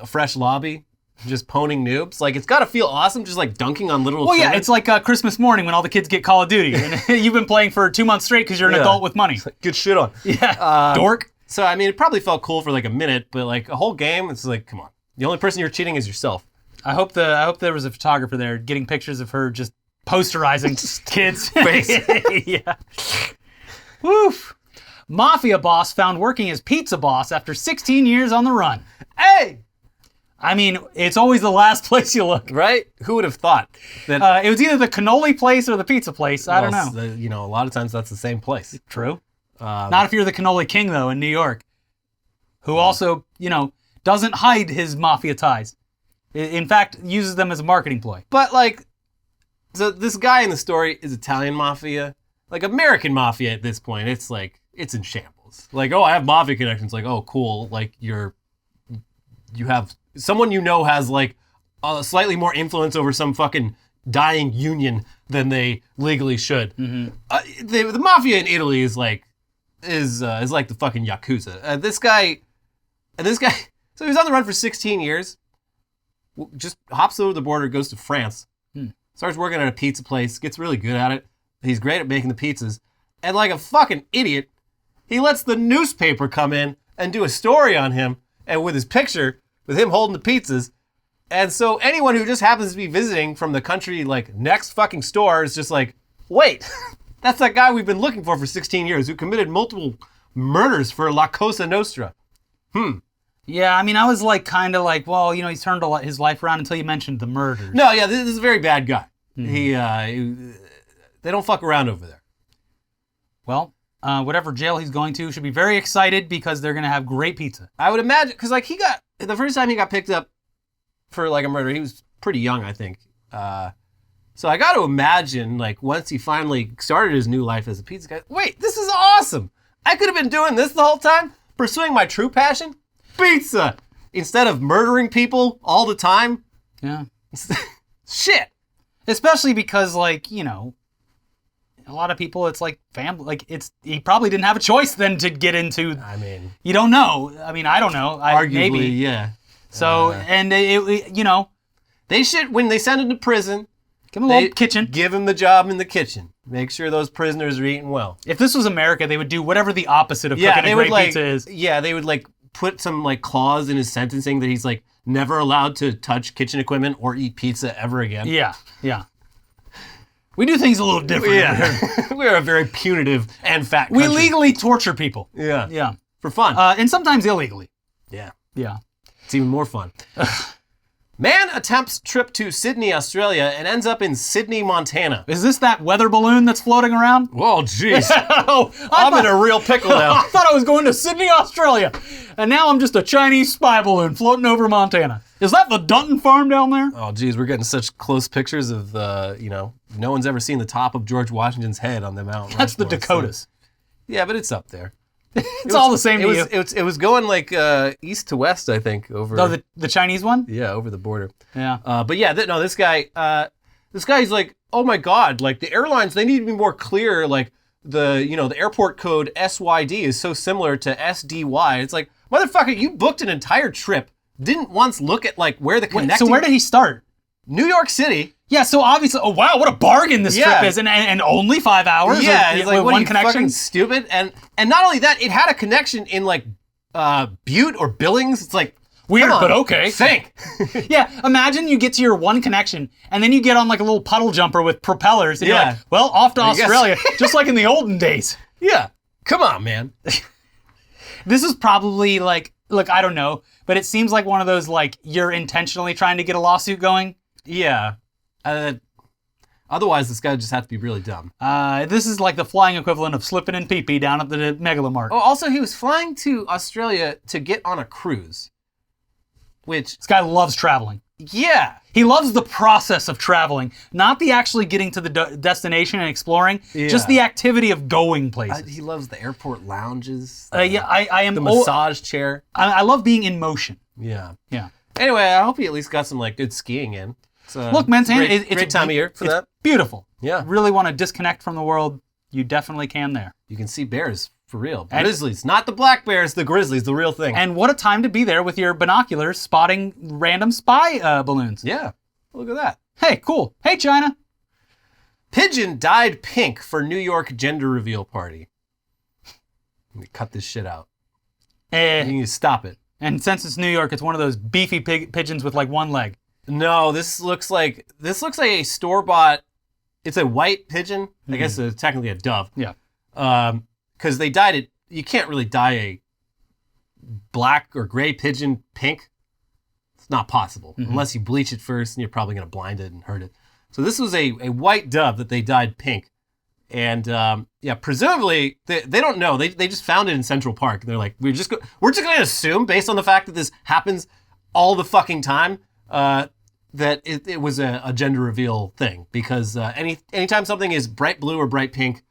a fresh lobby, just poning noobs. Like, it's got to feel awesome just, like, dunking on little children. Yeah, it's like Christmas morning when all the kids get Call of Duty. And you've been playing for 2 months straight because you're an adult with money. Like, good shit on. Yeah, dork. So, I mean, it probably felt cool for, like, a minute, but, like, a whole game, it's like, come on. The only person you're cheating is yourself. I hope there was a photographer there getting pictures of her just posterizing kids' face. Yeah. Woof. Mafia boss found working as pizza boss after 16 years on the run. Hey! I mean, it's always the last place you look. Right? Who would have thought that... it was either the cannoli place or the pizza place. I don't know. A lot of times that's the same place. True. Not if you're the cannoli king, though, in New York. Who also, doesn't hide his mafia ties. In fact, uses them as a marketing ploy. But, like... So this guy in the story is Italian mafia. Like, American mafia at this point, it's like, it's in shambles. Like, oh, I have mafia connections. Like, oh, cool. Like, you have someone has, like, slightly more influence over some fucking dying union than they legally should. Mm-hmm. The mafia in Italy is like the fucking Yakuza. This guy, so he was on the run for 16 years, just hops over the border, goes to France, starts working at a pizza place, gets really good at it. He's great at making the pizzas. And like a fucking idiot, he lets the newspaper come in and do a story on him, and with his picture, with him holding the pizzas. And so anyone who just happens to be visiting from the country, like, next fucking store is just like, wait, that's that guy we've been looking for 16 years who committed multiple murders for La Cosa Nostra. Yeah, I mean, I was like, kind of like, well, he's turned his life around until you mentioned the murders. No, yeah, this is a very bad guy. They don't fuck around over there. Well, whatever jail he's going to should be very excited because they're going to have great pizza. I would imagine, because like the first time he got picked up for like a murder, he was pretty young, I think. So I got to imagine, like, once he finally started his new life as a pizza guy, wait, this is awesome. I could have been doing this the whole time, pursuing my true passion, pizza, instead of murdering people all the time. Yeah. Shit. Especially because, like, a lot of people, it's like family, like he probably didn't have a choice then to get into. I mean, you don't know. I mean, I don't know. Arguably, maybe. Yeah. So, and they should, when they send him to prison, give him a little kitchen. Give him the job in the kitchen. Make sure those prisoners are eating well. If this was America, they would do whatever the opposite of cooking a great pizza is. Yeah, they would like put some like clause in his sentencing that he's like never allowed to touch kitchen equipment or eat pizza ever again. Yeah, yeah. We do things a little different. Yeah. We're a very punitive and fat country. We legally torture people. Yeah. Yeah. For fun. And sometimes illegally. Yeah. Yeah. It's even more fun. Man attempts trip to Sydney, Australia, and ends up in Sydney, Montana. Is this that weather balloon that's floating around? Whoa, jeez. Oh, I'm in a real pickle now. I thought I was going to Sydney, Australia, and now I'm just a Chinese spy balloon floating over Montana. Is that the Dunton farm down there? Oh, geez, we're getting such close pictures of, no one's ever seen the top of George Washington's head on the Mount That's the Rushmore, Dakotas. So. Yeah, but it's up there. It's all the same to you. It was going like east to west, I think, over. Oh, the Chinese one? Yeah, over the border. Yeah. But yeah, this guy's like, oh my God, like the airlines, they need to be more clear. Like the airport code SYD is so similar to SDY. It's like, motherfucker, you booked an entire trip, didn't once look at like where the connecting. So where did he start? New York City. Yeah, so obviously, oh wow, what a bargain this trip is, and only 5 hours. Yeah, it's like, what, one are you connection. Fucking stupid, and not only that, it had a connection in like Butte or Billings. It's like weird, come on, but okay. Think. Yeah, imagine you get to your one connection, and then you get on like a little puddle jumper with propellers, and you're like, well, off to Australia, just like in the olden days. Yeah, come on, man. This is probably like, look, I don't know, but it seems like one of those like you're intentionally trying to get a lawsuit going. Yeah. Otherwise, this guy just had to be really dumb. This is like the flying equivalent of slipping in pee-pee down at the Megalomart. Oh, also, he was flying to Australia to get on a cruise, which... This guy loves traveling. Yeah. He loves the process of traveling, not the actually getting to the destination and exploring, just the activity of going places. He loves the airport lounges. I am... The massage chair. I love being in motion. Yeah. Yeah. Anyway, I hope he at least got some like good skiing in. Look, Montana, it's a great time of year for that. Beautiful. Yeah. Really want to disconnect from the world, you definitely can there. You can see bears for real. Grizzlies, not the black bears, the grizzlies, the real thing. And what a time to be there with your binoculars spotting random spy balloons. Yeah. Look at that. Hey, cool. Hey, China. Pigeon dyed pink for New York gender reveal party. Let me cut this shit out. You need to stop it. And since it's New York, it's one of those beefy pigeons with like one leg. No, this looks like a store-bought. It's a white pigeon. I guess it's technically a dove. Yeah. Because they dyed it. You can't really dye a black or gray pigeon pink. It's not possible unless you bleach it first, and you're probably going to blind it and hurt it. So this was a white dove that they dyed pink, and presumably they don't know. They just found it in Central Park. They're like, we're just going to assume, based on the fact that this happens all the fucking time, that it was a gender reveal thing, because anytime something is bright blue or bright pink,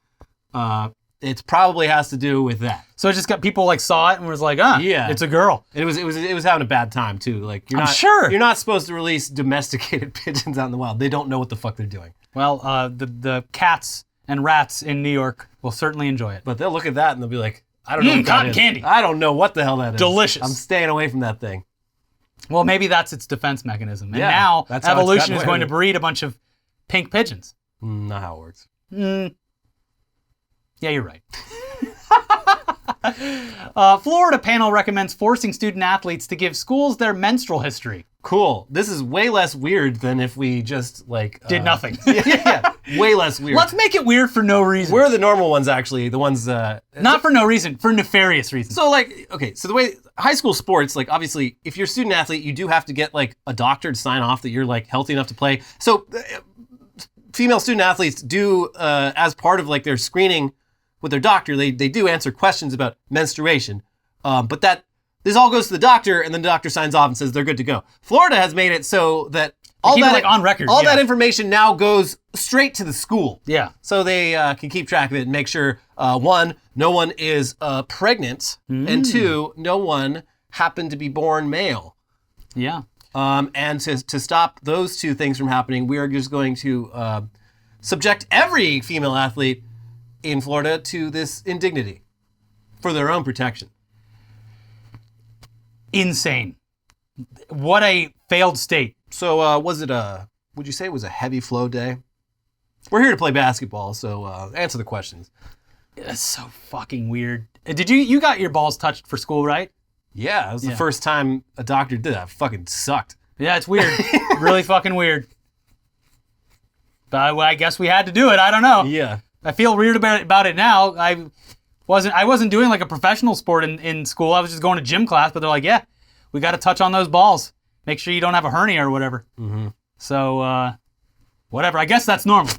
it probably has to do with that. So it just got people like saw it and was like, it's a girl. It was having a bad time too. Like you're not supposed to release domesticated pigeons out in the wild. They don't know what the fuck they're doing. Well, the cats and rats in New York will certainly enjoy it. But they'll look at that and they'll be like, I don't know what cotton that is. candy. I don't know what the hell that is. Delicious. I'm staying away from that thing. Well, maybe that's its defense mechanism. And Yeah, now evolution is going to breed a bunch of pink pigeons. Not how it works. Yeah, you're right. Florida panel recommends forcing student athletes to give schools their menstrual history. Cool. This is way less weird than if we just like did nothing. Yeah, way less weird. Let's make it weird for no reason. We're the normal ones, actually. The ones not for no reason, for nefarious reasons. So like, okay, so the way high school sports, like obviously, if you're a student athlete, you do have to get like a doctor to sign off that you're like healthy enough to play. So female student athletes do, as part of like their screening with their doctor, they do answer questions about menstruation, but this all goes to the doctor, and then the doctor signs off and says they're good to go. Florida has made it so that all keep that it, like, on record. All that information now goes straight to the school. Yeah. So they can keep track of it and make sure, one, no one is pregnant, and two, no one happened to be born male. Yeah. And to stop those two things from happening, we are just going to subject every female athlete in Florida to this indignity for their own protection. Insane. What a failed state. So would you say it was a heavy flow day? We're here to play basketball, so answer the questions. That's so fucking weird. Did you got your balls touched for school, right? Yeah, it was the first time a doctor did that. Fucking sucked. Yeah, it's weird. Really fucking weird. I guess we had to do it. I don't know. Yeah. I feel weird about it now. I wasn't doing like a professional sport in school. I was just going to gym class, but they're like, yeah, we got to touch on those balls. Make sure you don't have a hernia or whatever. Mm-hmm. So, whatever. I guess that's normal.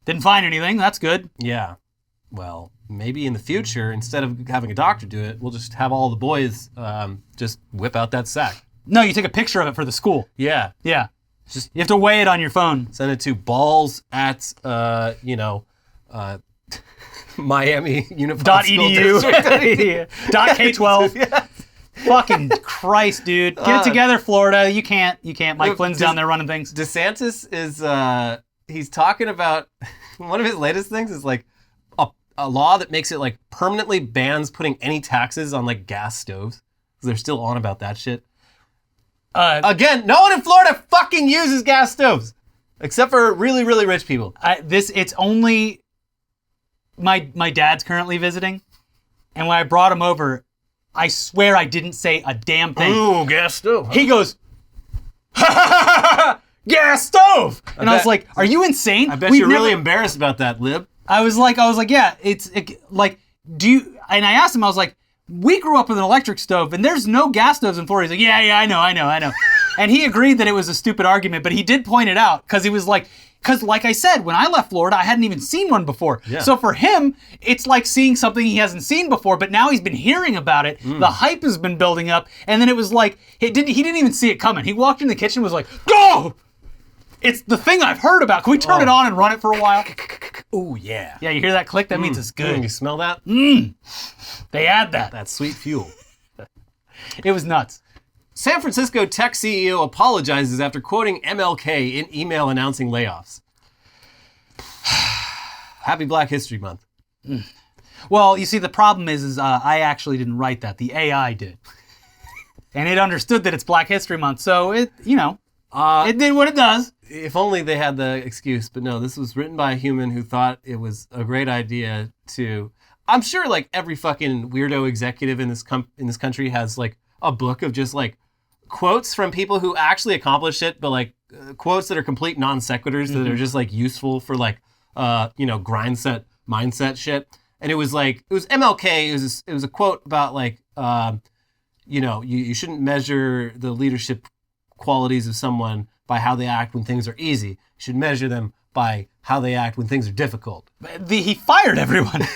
Didn't find anything. That's good. Yeah. Well, maybe in the future, instead of having a doctor do it, we'll just have all the boys just whip out that sack. No, you take a picture of it for the school. Yeah. Yeah. Just you have to weigh it on your phone. Send it to balls at, Miami Unified School .edu. District. .k12. Yeah. Fucking Christ, dude. Get it together, Florida. You can't. Mike Flynn's down there running things. DeSantis is, he's talking about, one of his latest things is like a law that makes it like permanently bans putting any taxes on like gas stoves. They're still on about that shit. Again, no one in Florida fucking uses gas stoves. Except for really, really rich people. It's only, my dad's currently visiting. And when I brought him over, I swear I didn't say a damn thing. Ooh, gas stove. Huh? He goes, gas stove! And I was like, are you insane? I bet you're really embarrassed about that, Lib. I was like, yeah, do you, and I asked him, I was like, we grew up with an electric stove and there's no gas stoves in Florida. He's like, yeah, I know. And he agreed that it was a stupid argument, but he did point it out because he was like, because like I said, when I left Florida, I hadn't even seen one before. Yeah. So for him, it's like seeing something he hasn't seen before, but now he's been hearing about it. The hype has been building up. And then it was like, he didn't even see it coming. He walked in the kitchen and was like, go! It's the thing I've heard about. Can we turn it on and run it for a while? Oh, yeah. Yeah, you hear that click? That means it's good. You smell that? They add that. That sweet fuel. It was nuts. San Francisco tech CEO apologizes after quoting MLK in email announcing layoffs. Happy Black History Month. Well, you see, the problem is I actually didn't write that. The AI did. And it understood that it's Black History Month, so it did what it does. If only they had the excuse, but no, this was written by a human who thought it was a great idea to... I'm sure like every fucking weirdo executive in this country has like a book of just like quotes from people who actually accomplished it, but like quotes that are complete non sequiturs that are just like useful for like mindset shit. And it was MLK. It was a quote about like you shouldn't measure the leadership qualities of someone by how they act when things are easy. You should measure them by how they act when things are difficult. He fired everyone.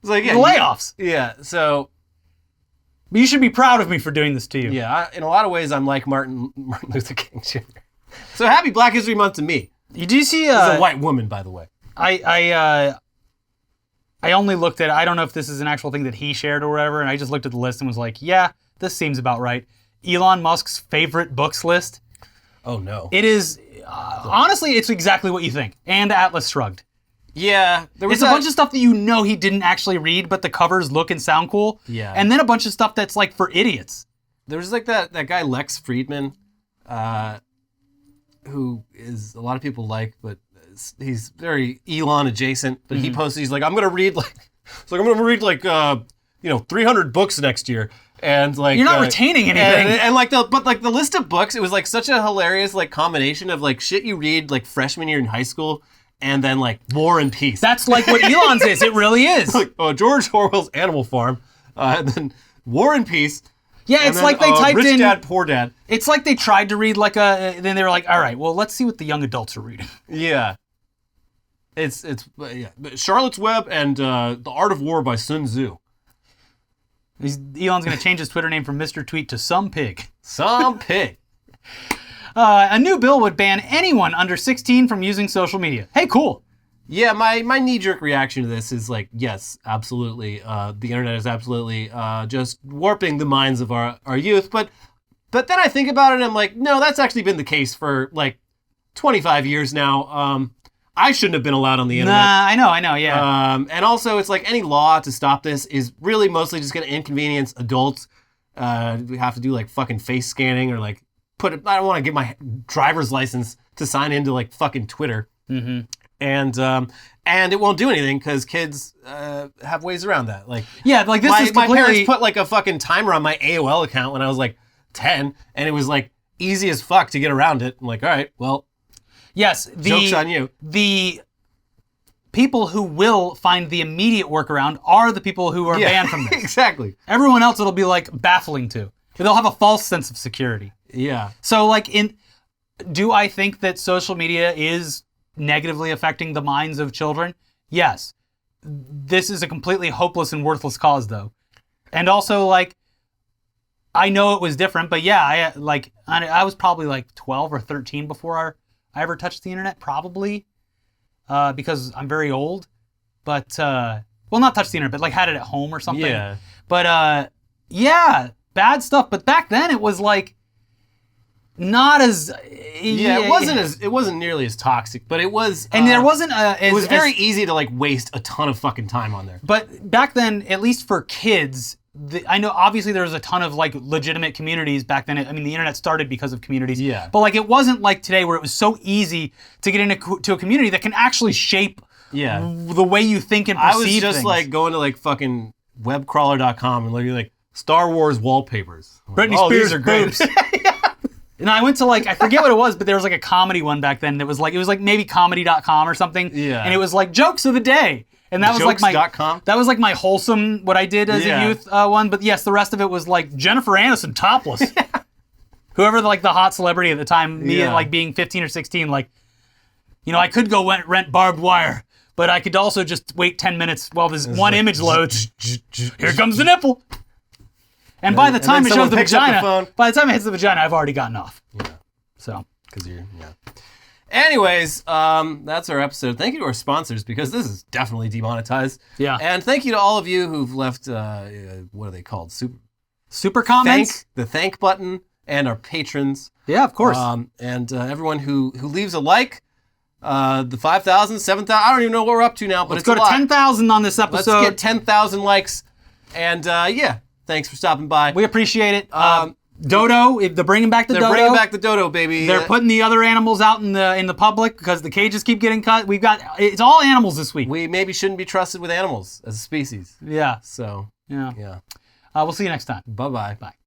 It's like, yeah, layoffs. Yeah, so... But you should be proud of me for doing this to you. Yeah, in a lot of ways, I'm like Martin Luther King Jr. So happy Black History Month to me. Did you see... This is a white woman, by the way. I only looked at... I don't know if this is an actual thing that he shared or whatever, and I just looked at the list and was like, yeah, this seems about right. Elon Musk's favorite books list. Oh, no. It is... honestly, it's exactly what you think. And Atlas Shrugged. Yeah. It's a bunch of stuff that you know he didn't actually read, but the covers look and sound cool. Yeah. And then a bunch of stuff that's like for idiots. There was like that guy Lex Friedman, who is a lot of people like, but he's very Elon adjacent. But he posted, he's like, I'm gonna read 300 books next year. And like you're not retaining anything. And like the list of books, it was like such a hilarious like combination of like shit you read like freshman year in high school. And then, like, War and Peace. That's like what Elon's is. It really is. Like, George Orwell's Animal Farm. And then War and Peace. Yeah, it's like they typed Rich in... Dad, Poor Dad. It's like they tried to read like then they were like, all right, well, let's see what the young adults are reading. Yeah. It's Charlotte's Web and The Art of War by Sun Tzu. Elon's going to change his Twitter name from Mr. Tweet to Some Pig. Some Pig. A new bill would ban anyone under 16 from using social media. Hey, cool. Yeah, my knee-jerk reaction to this is like, yes, absolutely. The internet is absolutely just warping the minds of our youth. But then I think about it and I'm like, no, that's actually been the case for like 25 years now. I shouldn't have been allowed on the internet. Nah, I know, yeah. And also, it's like any law to stop this is really mostly just going to inconvenience adults. We have to do like fucking face scanning or like I don't want to get my driver's license to sign into like fucking Twitter. Mm-hmm. And it won't do anything because kids have ways around that. Like, yeah, like this is completely... My parents put like a fucking timer on my AOL account when I was like 10, and it was like easy as fuck to get around it. I'm like, all right, well. Yes. Joke's on you. The people who will find the immediate workaround are the people who are banned from this. Exactly. Everyone else it'll be like baffling to. They'll have a false sense of security. Yeah. So do I think that social media is negatively affecting the minds of children? Yes. This is a completely hopeless and worthless cause though. And also like, I know it was different, but yeah, I was probably like 12 or 13 before I ever touched the internet, probably. Because I'm very old, but, not touch the internet, but like had it at home or something. Yeah. But, bad stuff. But back then it was like not as, it wasn't nearly as toxic, but it was, and there wasn't it was very easy to like waste a ton of fucking time on there. But back then, at least for kids, I know obviously there was a ton of like legitimate communities back then. I mean, the internet started because of communities. Yeah. But like it wasn't like today where it was so easy to get into a community that can actually shape the way you think and perceive things. I was just like going to like fucking webcrawler.com and looking like Star Wars wallpapers. Britney Spears are great. And I went to like, I forget what it was, but there was like a comedy one back then that was like, it was like maybe comedy.com or something. Yeah. And it was like jokes of the day. And that was like my wholesome, what I did as a youth one. But yes, the rest of it was like Jennifer Aniston topless. Whoever like the hot celebrity at the time, me like being 15 or 16, like, I could go rent barbed wire, but I could also just wait 10 minutes while this one image loads. Here comes the nipple. And by the time it shows the vagina, by the time it hits the vagina, I've already gotten off. Yeah. So. Anyways, that's our episode. Thank you to our sponsors because this is definitely demonetized. Yeah. And thank you to all of you who've left, what are they called? Super comments? The thank button and our patrons. Yeah, of course. And everyone who leaves a like. The 5,000, 7,000, I don't even know what we're up to now, but Let's go to 10,000 on this episode. Let's get 10,000 likes. And thanks for stopping by. We appreciate it. Dodo, they're bringing back the dodo. They're bringing back the dodo, baby. They're putting the other animals out in the public because the cages keep getting cut. It's all animals this week. We maybe shouldn't be trusted with animals as a species. Yeah. So, yeah. We'll see you next time. Bye-bye. Bye.